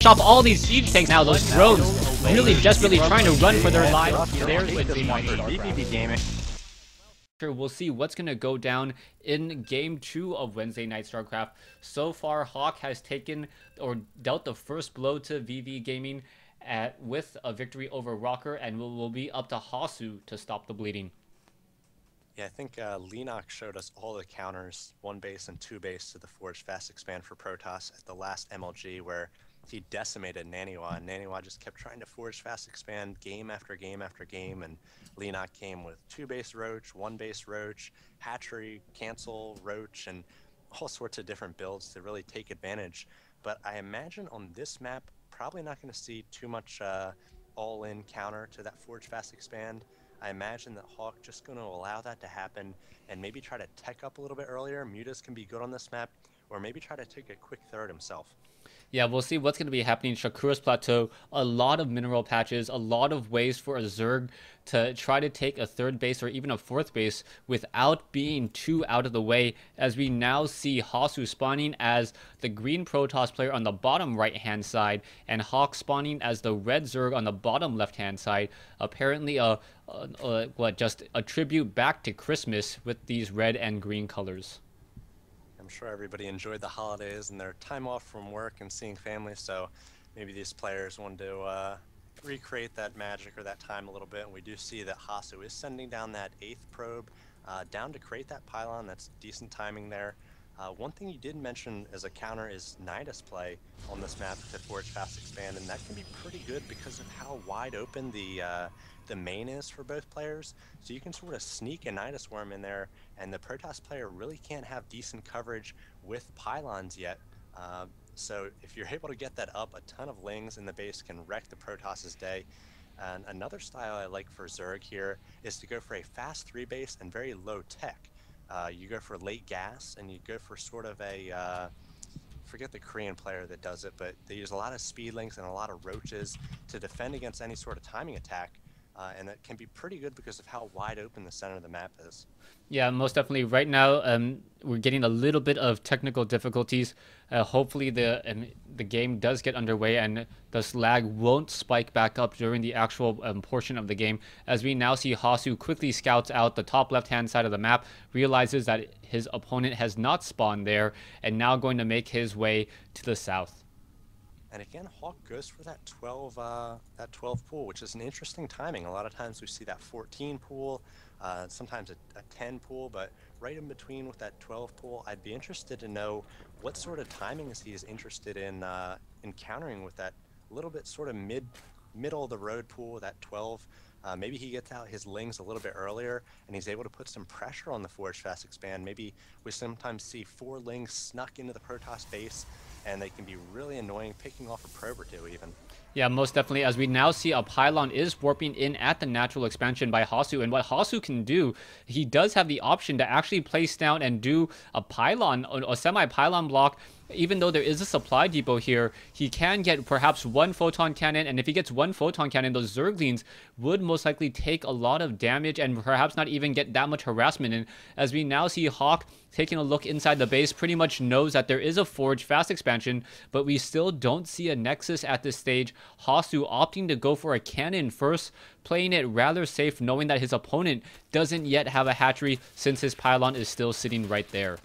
chop all these siege tanks now. Those drones really desperately trying to run for their lives. There's Wednesday Night vVv gaming. We'll see what's going to go down in Game 2 of Wednesday Night Starcraft. So far, Hawk has taken or dealt the first blow to vV Gaming with a victory over Rocker, and will be up to Hasuu to stop the bleeding. Yeah, I think vileHawk showed us all the counters, 1 base and 2 base to the Forge Fast Expand for Protoss at the last MLG, where he decimated Naniwa, and Naniwa just kept trying to Forge Fast Expand game after game after game, and vileHawk came with 2 base Roach, 1 base Roach, Hatchery, Cancel, Roach, and all sorts of different builds to really take advantage. But I imagine on this map, probably not going to see too much all-in counter to that Forge Fast Expand. I imagine that Hawk just going to allow that to happen and maybe try to tech up a little bit earlier. Mutas can be good on this map, or maybe try to take a quick third himself. Yeah, we'll see what's going to be happening. Shakura's Plateau, a lot of mineral patches, a lot of ways for a Zerg to try to take a 3rd base or even a 4th base without being too out of the way, as we now see Hasuu spawning as the green Protoss player on the bottom right-hand side, and Hawk spawning as the red Zerg on the bottom left-hand side. Apparently, just a tribute back to Christmas with these red and green colors. I'm sure everybody enjoyed the holidays and their time off from work and seeing family, so maybe these players wanted to recreate that magic or that time a little bit. And we do see that Hasuu is sending down that 8th probe down to create that pylon. That's decent timing there. One thing you did mention as a counter is Nidus play on this map to Forge Fast Expand, and that can be pretty good because of how wide open the main is for both players. So you can sort of sneak a Nidus Worm in there, and the Protoss player really can't have decent coverage with pylons yet. So if you're able to get that up, a ton of Lings in the base can wreck the Protoss's day. And another style I like for Zerg here is to go for a fast 3 base and very low tech. You go for late gas, and you go for sort of a forget the Korean player that does it, but they use a lot of speedlings and a lot of roaches to defend against any sort of timing attack. And it can be pretty good because of how wide open the center of the map is. Yeah, most definitely. Right now, we're getting a little bit of technical difficulties. Hopefully, the game does get underway and the lag won't spike back up during the actual portion of the game. As we now see Hasuu quickly scouts out the top left-hand side of the map, realizes that his opponent has not spawned there, and now going to make his way to the south. And again, Hawk goes for that 12 pool, which is an interesting timing. A lot of times we see that 14 pool, sometimes a 10 pool, but right in between with that 12 pool, I'd be interested to know what sort of timings he is interested in encountering with that little bit sort of middle of the road pool, that 12. Maybe he gets out his Lings a little bit earlier and he's able to put some pressure on the Forge Fast Expand. Maybe we sometimes see 4 Lings snuck into the Protoss base, and they can be really annoying, picking off a probe or 2 even. Yeah, most definitely, as we now see a pylon is warping in at the natural expansion by Hasuu. And what Hasuu can do, he does have the option to actually place down and do a pylon, a semi-pylon block. Even though there is a supply depot here, he can get perhaps 1 photon cannon, and if he gets 1 photon cannon, those Zerglings would most likely take a lot of damage and perhaps not even get that much harassment. And as we now see Hawk taking a look inside the base, pretty much knows that there is a Forge Fast Expansion, but we still don't see a Nexus at this stage. Hasuu opting to go for a cannon first, playing it rather safe, knowing that his opponent doesn't yet have a hatchery since his pylon is still sitting right there.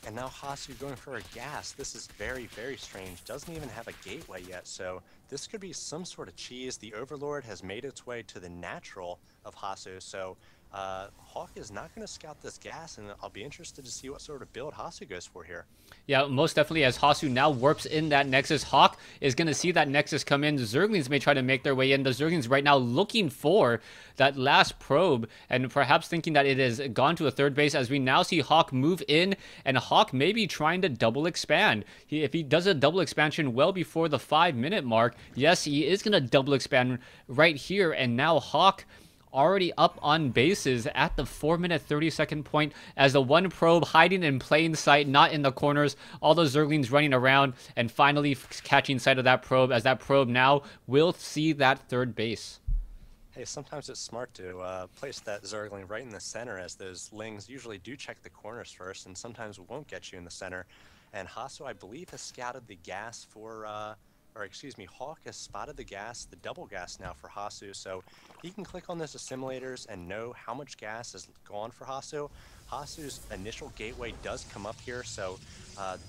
And now Hasuu going for a gas. This is very, very strange. Doesn't even have a gateway yet, so this could be some sort of cheese. The Overlord has made its way to the natural of Hasuu, so Hawk is not going to scout this gas, and I'll be interested to see what sort of build Hasuu goes for here. Yeah, most definitely, as Hasuu now warps in that Nexus, Hawk is going to see that Nexus come in. The Zerglings may try to make their way in. The Zerglings right now looking for that last probe and perhaps thinking that it has gone to a 3rd base, as we now see Hawk move in, and Hawk may be trying to double expand. If he does a double expansion well before the 5-minute mark, yes, he is going to double expand right here, and now Hawk already up on bases at the 4-minute 30-second point, as the 1 probe hiding in plain sight, not in the corners, all those Zerglings running around, and finally catching sight of that probe, as that probe now will see that 3rd base. Hey, sometimes it's smart to place that Zergling right in the center, as those Lings usually do check the corners first and sometimes won't get you in the center. And Hasuu, I believe, has scouted the gas for or excuse me, Hawk has spotted the gas, the double gas now for Hasuu, so he can click on those assimilators and know how much gas is gone for Hasuu. Hasu's initial gateway does come up here, so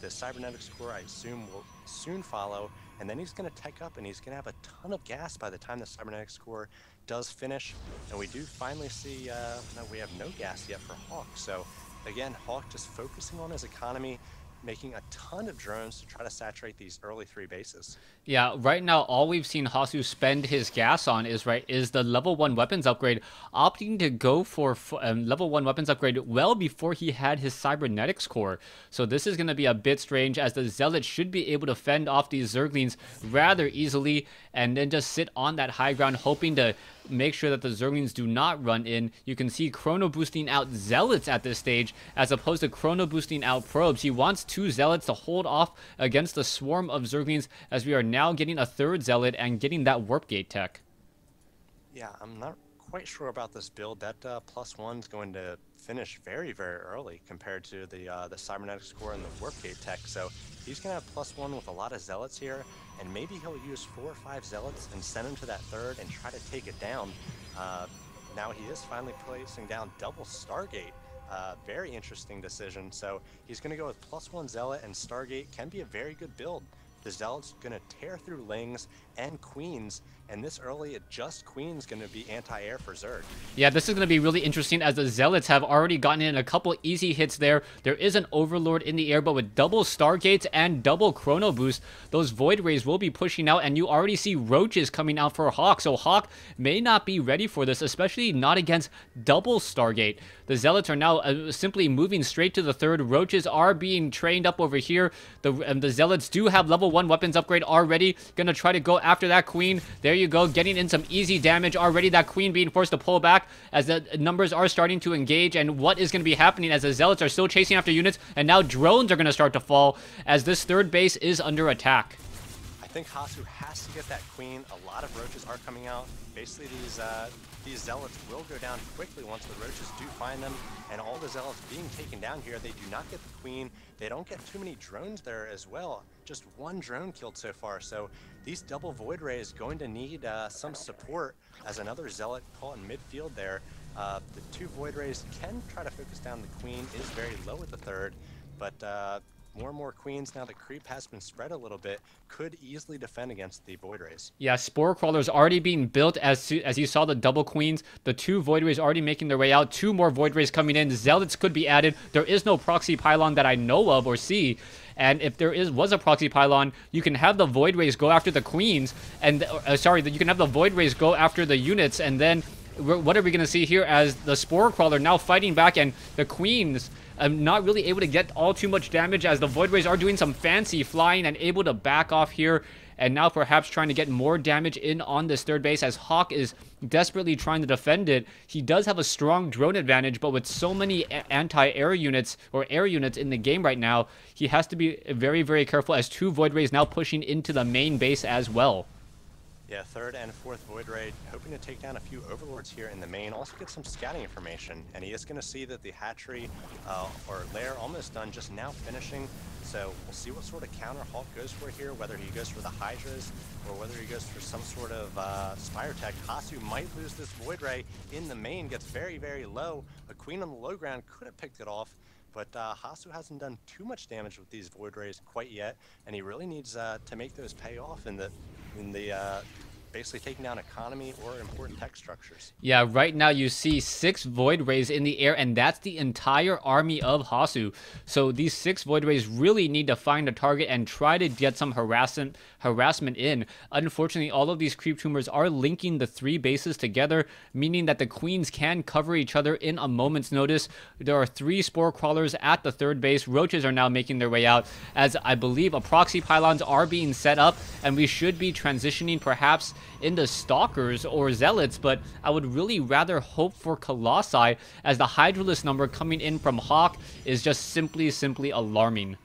the cybernetics core, I assume, will soon follow, and then he's going to tech up and he's going to have a ton of gas by the time the cybernetics core does finish. And we do finally see, no, we have no gas yet for Hawk, so again, Hawk just focusing on his economy, making a ton of drones to try to saturate these early 3 bases. Yeah, right now all we've seen Hasuu spend his gas on is the level 1 weapons upgrade, opting to go for level 1 weapons upgrade well before he had his cybernetics core. So this is going to be a bit strange, as the Zealots should be able to fend off these Zerglings rather easily and then just sit on that high ground, hoping to make sure that the Zerglings do not run in. You can see Chrono boosting out Zealots at this stage as opposed to Chrono boosting out probes. He wants 2 Zealots to hold off against the swarm of Zerglings, as we are now getting a 3rd Zealot and getting that warp gate tech. Yeah, I'm not quite sure about this build. That +1 is going to finish very, very early compared to the cybernetics core and the warp gate tech. So he's going to have +1 with a lot of Zealots here, and maybe he'll use 4 or 5 Zealots and send him to that 3rd and try to take it down. Now he is finally placing down double Stargate. Very interesting decision. So he's going to go with +1 Zealot, and Stargate can be a very good build. The Zealot's going to tear through Lings and Queens, and this early, just Queen's going to be anti-air for Zerg. Yeah, this is going to be really interesting, as the Zealots have already gotten in a couple easy hits there. There is an Overlord in the air, but with double Stargates and double Chrono Boost, those Void Rays will be pushing out, and you already see Roaches coming out for Hawk. So Hawk may not be ready for this, especially not against double Stargate. The Zealots are now simply moving straight to the 3rd. Roaches are being trained up over here. The Zealots do have level 1 weapons upgrade already. Gonna try to go after that Queen. There you go, getting in some easy damage already. That Queen being forced to pull back as the numbers are starting to engage. And what is going to be happening as the Zealots are still chasing after units, and now drones are going to start to fall as this 3rd base is under attack. I think Hasuu has to get that Queen. A lot of Roaches are coming out. Basically, these Zealots will go down quickly once the Roaches do find them, and all the Zealots being taken down here, they do not get the Queen. They don't get too many drones there as well. Just 1 drone killed so far, so these double Void Rays going to need some support, as another Zealot caught in midfield there. The 2 Void Rays can try to focus down the Queen, is very low at the 3rd, but more and more Queens, now the creep has been spread a little bit, could easily defend against the Void Rays. Yeah, Spore Crawlers already being built as you saw the double Queens. The 2 Void Rays already making their way out. 2 more Void Rays coming in. Zealots could be added. There is no proxy pylon that I know of or see. And if there was a proxy pylon, you can have the Void Rays go after the Queens. And, you can have the Void Rays go after the units. And then, what are we going to see here as the Spore Crawler now fighting back, and the Queens not really able to get all too much damage, as the Void Rays are doing some fancy flying and able to back off here, and now perhaps trying to get more damage in on this 3rd base, as Hawk is desperately trying to defend it. He does have a strong drone advantage, but with so many anti-air units or air units in the game right now, he has to be very, very careful, as 2 Void Rays now pushing into the main base as well. Yeah, 3rd and 4th Void Ray hoping to take down a few Overlords here in the main, also get some scouting information, and he is going to see that the hatchery or lair almost done, just now finishing. So we'll see what sort of counter Hawk goes for here, whether he goes for the Hydras or whether he goes for some sort of Spire Tech. Hasuu might lose this Void Ray in the main, gets very, very low. A Queen on the low ground could have picked it off, but Hasuu hasn't done too much damage with these Void Rays quite yet, and he really needs to make those pay off in the basically taking down economy or important tech structures. Yeah, right now you see 6 Void Rays in the air, and that's the entire army of Hasuu. So these 6 Void Rays really need to find a target and try to get some harassment in. Unfortunately, all of these creep tumors are linking the 3 bases together, meaning that the Queens can cover each other in a moment's notice. There are 3 Spore Crawlers at the 3rd base. Roaches are now making their way out, as I believe a proxy pylons are being set up, and we should be transitioning perhaps into Stalkers or Zealots, but I would really rather hope for Colossi, as the Hydralisk number coming in from Hawk is just simply alarming.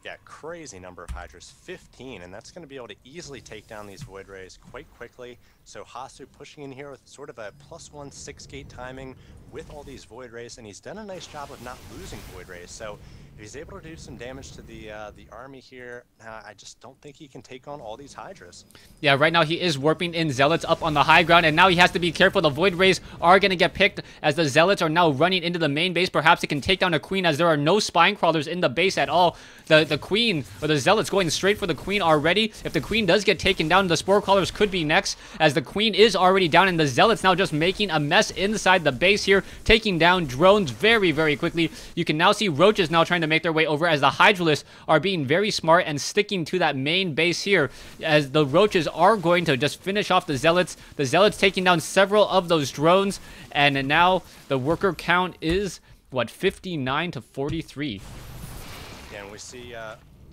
Yeah, crazy number of Hydras, 15, and that's going to be able to easily take down these Void Rays quite quickly. So Hasuu pushing in here with sort of a +1 6-gate timing with all these Void Rays, and he's done a nice job of not losing Void Rays. So If he's able to do some damage to the army here, I just don't think he can take on all these Hydras. Yeah, right now he is warping in Zealots up on the high ground, and now he has to be careful. The Void Rays are going to get picked as the Zealots are now running into the main base. Perhaps it can take down a Queen as there are no Spine Crawlers in the base at all. The Queen, or the Zealots going straight for the Queen already. If the Queen does get taken down, the Spore Crawlers could be next, as the Queen is already down, and the Zealots now just making a mess inside the base here, taking down drones very, very quickly. You can now see Roaches now trying to make their way over as the Hydralisks are being very smart and sticking to that main base here, as the Roaches are going to just finish off the Zealots. The Zealots taking down several of those drones, and now the worker count is, what, 59 to 43. Yeah, and we see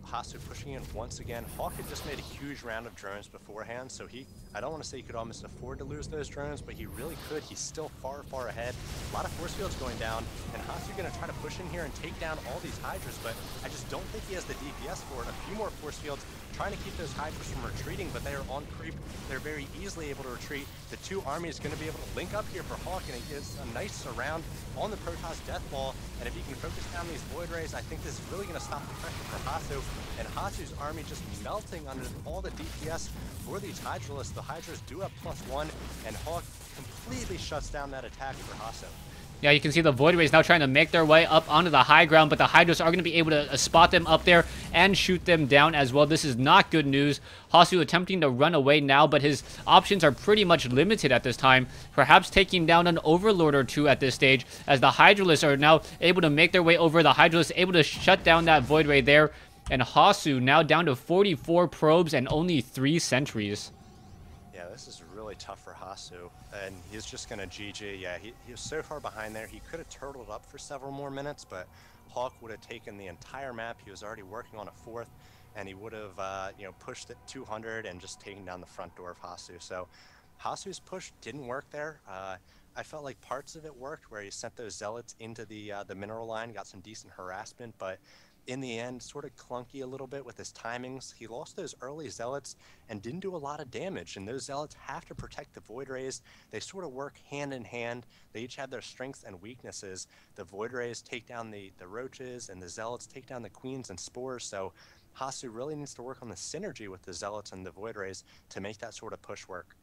Hasuu pushing in once again. Hawk had just made a huge round of drones beforehand, so I don't want to say he could almost afford to lose those drones, but he really could. He's still far, far ahead. A lot of force fields going down, and Hasuu going to try to push in here and take down all these Hydras, but I just don't think he has the DPS for it. A few more force fields trying to keep those Hydras from retreating, but they are on creep. They're very easily able to retreat. The two armies going to be able to link up here for Hawk, and it gives a nice surround on the Protoss Death Ball, and if he can focus down these Void Rays, I think this is really going to stop the pressure for Hasuu, and Hasu's army just melting under all the DPS for these Hydralisks. The Hydras do have +1, and Hawk completely shuts down that attack for Hasuu. Yeah, you can see the Void Rays now trying to make their way up onto the high ground, but the Hydras are going to be able to spot them up there and shoot them down as well. This is not good news. Hasuu attempting to run away now, but his options are pretty much limited at this time. Perhaps taking down an Overlord or two at this stage, as the Hydralisks are now able to make their way over. The Hydralisks able to shut down that Void Ray there, and Hasuu now down to 44 probes and only 3 sentries. Yeah, this is really tough for Hasuu, and he's just going to GG. Yeah, he was so far behind there. He could have turtled up for several more minutes, but Hawk would have taken the entire map. He was already working on a 4th, and he would have pushed it 200 and just taken down the front door of Hasuu. So Hasu's push didn't work there. I felt like parts of it worked, where he sent those Zealots into the mineral line, got some decent harassment, but in the end, sort of clunky a little bit with his timings. He lost those early Zealots and didn't do a lot of damage, and those Zealots have to protect the Void Rays. They sort of work hand in hand. They each have their strengths and weaknesses. The Void Rays take down the Roaches, and the Zealots take down the Queens and Spores, so Hasuu really needs to work on the synergy with the Zealots and the Void Rays to make that sort of push work.